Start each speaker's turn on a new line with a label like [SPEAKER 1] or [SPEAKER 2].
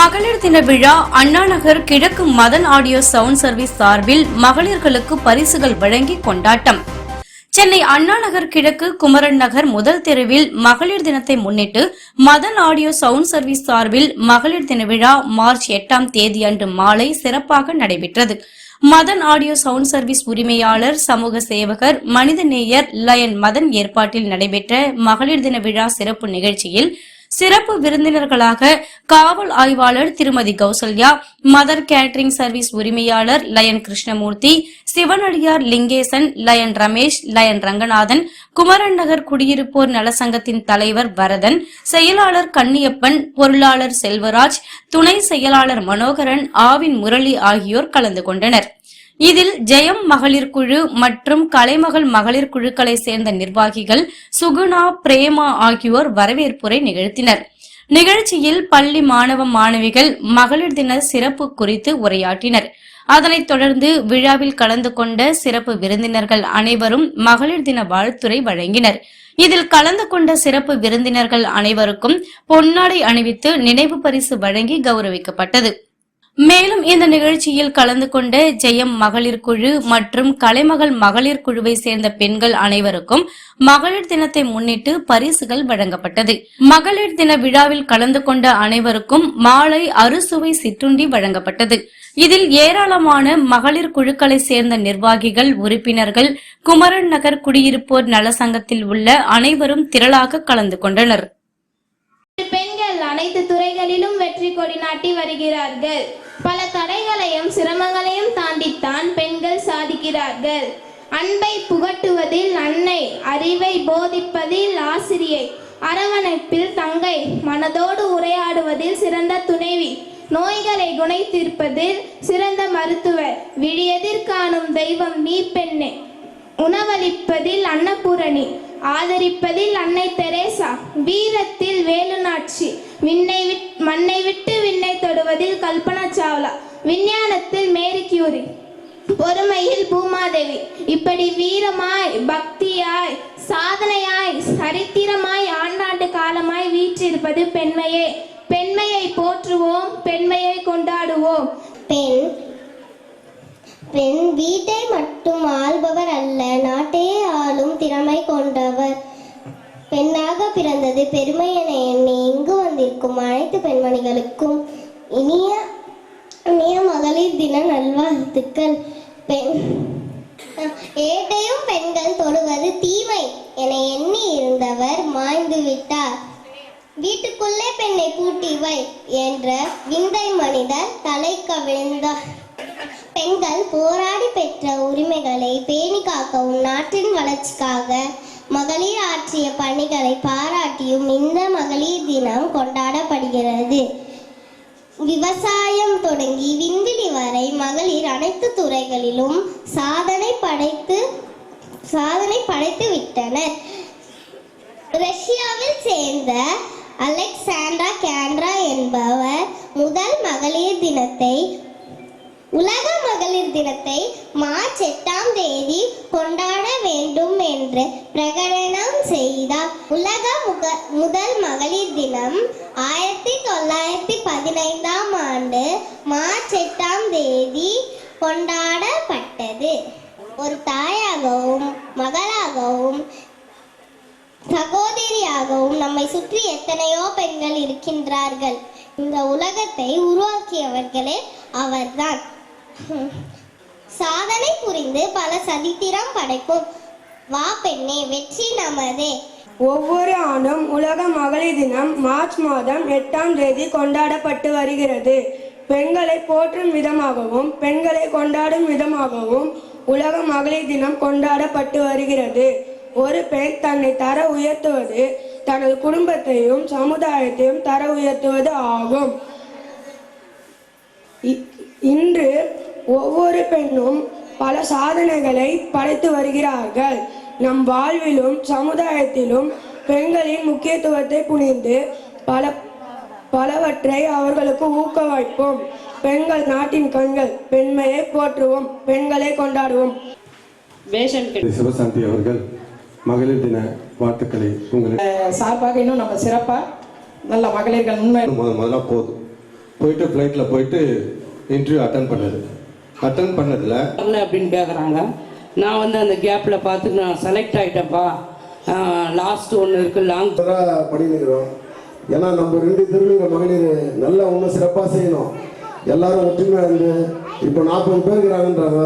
[SPEAKER 1] மகளிர் தின விழா அண்ணாநகர் கிழக்கு மதன் ஆடியோ சவுண்ட் சர்வீஸ் சார்பில் மகளிர்களுக்கு பரிசுகள் வழங்கி கொண்டாட்டம். சென்னை அண்ணாநகர் கிழக்கு குமரன் நகர் முதல் தெருவில் மகளிர் தினத்தை முன்னிட்டு மதன் ஆடியோ சவுண்ட் சர்வீஸ் சார்பில் மகளிர் தின விழா மார்ச் 8ஆம் தேதி அன்று மாலை சிறப்பாக நடைபெற்றது. மதன் ஆடியோ சவுண்ட் சர்வீஸ் உரிமையாளர், சமூக சேவகர், மனிதநேயர் லயன் மதன் ஏற்பாட்டில் நடைபெற்ற மகளிர் தின விழா சிறப்பு நிகழ்ச்சியில் சிறப்பு விருந்தினர்களாக காவல் ஆய்வாளர் திருமதி கௌசல்யா, மதர் கேட்டரிங் சர்வீஸ் உரிமையாளர் லயன் கிருஷ்ணமூர்த்தி, சிவனடியார் லிங்கேசன், லயன் ரமேஷ், லயன் ரங்கநாதன், குமரன் நகர் குடியிருப்போர் நலசங்கத்தின் தலைவர் வரதன், செயலாளர் கன்னியப்பன், பொருளாளர் செல்வராஜ், துணை செயலாளர் மனோகரன், ஆவின் முரளி ஆகியோர் கலந்து கொண்டனர். இதில் ஜெயம் மகளிர் குழு மற்றும் கலைமகள் மகளிர் குழுக்களை சேர்ந்த நிர்வாகிகள் சுகுணா, பிரேமா ஆகியோர் வரவேற்புரை நிகழ்த்தினர். நிகழ்ச்சியில் பள்ளி மாணவ மாணவிகள் மகளிர் தின சிறப்பு குறித்து உரையாற்றினர். அதனைத் தொடர்ந்து விழாவில் கலந்து கொண்ட சிறப்பு விருந்தினர்கள் அனைவரும் மகளிர் தின வாழ்த்துரை வழங்கினர். இதில் கலந்து கொண்ட சிறப்பு விருந்தினர்கள் அனைவருக்கும் பொன்னாடை அணிவித்து நினைவு பரிசு வழங்கி கௌரவிக்கப்பட்டது. மேலும் இந்த நிகழ்ச்சியில் கலந்து கொண்ட ஜெயம் மகளிர் குழு மற்றும் கலைமகள் மகளிர் குழுவை சேர்ந்த பெண்கள் அனைவருக்கும் மகளிர் தினத்தை முன்னிட்டு பரிசுகள் வழங்கப்பட்டது. மகளிர் தின விழாவில் கலந்து கொண்ட அனைவருக்கும் மாலை அறுசுவை சிற்றுண்டி வழங்கப்பட்டது. இதில் ஏராளமான மகளிர் குழுக்களை சேர்ந்த நிர்வாகிகள், உறுப்பினர்கள், குமரன் நகர் குடியிருப்போர் நலசங்கத்தில் உள்ள அனைவரும் திரளாக கலந்து கொண்டனர்.
[SPEAKER 2] பெண்கள் அனைத்து துறைகளிலும் வெற்றி கொடி நாட்டி வருகிறார்கள். பல தடைகளையும் சிரமங்களையும் தாண்டித்தான் பெண்கள் சாதிக்கிறார்கள். அன்பை புகட்டுவதில் அன்னை, அறிவை போதிப்பதில் ஆசிரியை, அரவணைப்பில் தங்கை, மனதோடு உரையாடுவதில் சிறந்த துணைவி, நோய்களை குணத்தீர்ப்பதில் சிறந்த மருத்துவர், விழியெதிர் காணும் தெய்வம் நீ பெண்ணே, உணவளிப்பதில் அன்னபூரணி, ஆதரிப்பதில் அன்னை தெரேசா, வீரத்தில் வேலுநாச்சி, மண்ணை விட்டு விண்ணை தொடுவதில் கல்பனா சாவ்லா, விஞ்ஞானத்தில் மேரி கியூரி, பொறுமையில் பூமாதேவி, இப்படி வீரமாய், பக்தியாய், சாதனையாய், சரித்திரமாய், ஆண்டாண்டு காலமாய் வீற்றிருப்பது பெண்மையே. பெண்மையை போற்றுவோம், பெண்மையை கொண்டாடுவோம்.
[SPEAKER 3] பெண் வீட்டை மட்டும் ஆள்பவர் அல்ல, நாட்டையே ஆளும் திறமை கொண்டவர். பெண்ணாக பிறந்தது பெருமை என எண்ணி இங்கு வந்திருக்கும் அனைத்து பெண்மணிகளுக்கும் இனிய மகளிர் தின நல்வாழ்த்துக்கள். ஏட்டையும் பெண்கள் தொடுவது தீமை என எண்ணி இருந்தவர் மாய்ந்து விட்டார். வீட்டுக்குள்ளே பெண்ணை பூட்டி வை என்ற விந்தை மனிதர் தலை கவிழ்ந்தார். பெண்கள் போராடி பெற்ற உரிமைகளை பேணி காக்கவும் நாட்டின் வளர்ச்சிக்காக மகளிர் ஆற்றிய பணிகளை பாராட்டியும் இந்த மகளிர் தினம் கொண்டாடப்படுகிறது. விவசாயம் தொடங்கி விண்வெளி வரை மகளிர் அனைத்து துறைகளிலும் சாதனை படைத்து விட்டனர். ரஷ்யாவில் சேர்ந்த அலெக்சாண்ட்ரா கேண்ட்ரா என்பவர் உலக மகளிர் தினத்தை மார்ச் 8ஆம் தேதி கொண்டாட வேண்டும் என்று பிரகடனம் செய்தார். உலக முதல் மகளிர் தினம் 1915ஆம் ஆண்டு மார்ச் 8ஆம் தேதி கொண்டாடப்பட்டது. ஒரு தாயாகவும் மகளாகவும் சகோதரியாகவும் நம்மை சுற்றி எத்தனையோ பெண்கள் இருக்கின்றார்கள். இந்த உலகத்தை உருவாக்கியவர்களே அவர்தான். சாதனை புரிந்து பல சரித்திரம் படைப்போம். வா பெண்ணே, வெற்றி நமதே.
[SPEAKER 4] ஒவ்வொரு ஆண்டும் உலக மகளிர் தினம் மார்ச் மாதம் 8ஆம் தேதி கொண்டாடப்பட்டு வருகிறது. பெண்களை போற்றும் விதமாகவும் பெண்களை கொண்டாடும் விதமாகவும் உலக மகளிர் தினம் கொண்டாடப்பட்டு வருகிறது. ஒரு பெண் தன்னை தர உயர்த்துவது தனது குடும்பத்தையும் சமுதாயத்தையும் தர உயர்த்துவது ஆகும். இன்று ஒவ்வொரு பெண்ணும் பல சாதனைகளை படைத்து வருகிறார்கள். நம் வாழ்விலும் சமுதாயத்திலும் பெண்களின் முக்கியத்துவத்தை புரிந்து பலவற்றை அவர்களுக்கு ஊக்குவிப்போம். பெண்கள் நாட்டின் கண்கள். பெண்மையை போற்றுவோம், பெண்களை கொண்டாடுவோம்.
[SPEAKER 5] சிவசாந்தி அவர்கள் மகளிர் தின வாழ்த்துக்களை உங்களுக்கு
[SPEAKER 6] சார்பாக இன்னும் நம்ம சிறப்பா நல்ல மகளிர்கள் உண்மை
[SPEAKER 5] முதல்ல போதும் போயிட்டு ஃப்ளைட்டில் போயிட்டு இன்டர்வியூ அட்டன் பண்ணதில்
[SPEAKER 6] வரல அப்படின்னு கேட்குறாங்க. நான் வந்து அந்த கேப்பில் பார்த்து நான் செலக்ட் ஆகிட்டேன்ப்பா, லாஸ்ட் ஒன்று இருக்குது லாங்
[SPEAKER 7] பண்ணிக்கிறோம். ஏன்னா நம்ம 2 திருநங்க மகளிர் நல்லா இன்னும் சிறப்பாக செய்யணும். எல்லாரும் ஒற்றுமையாக இருந்து இப்போ 40 பேர் இருக்கிறாங்கன்றாங்க.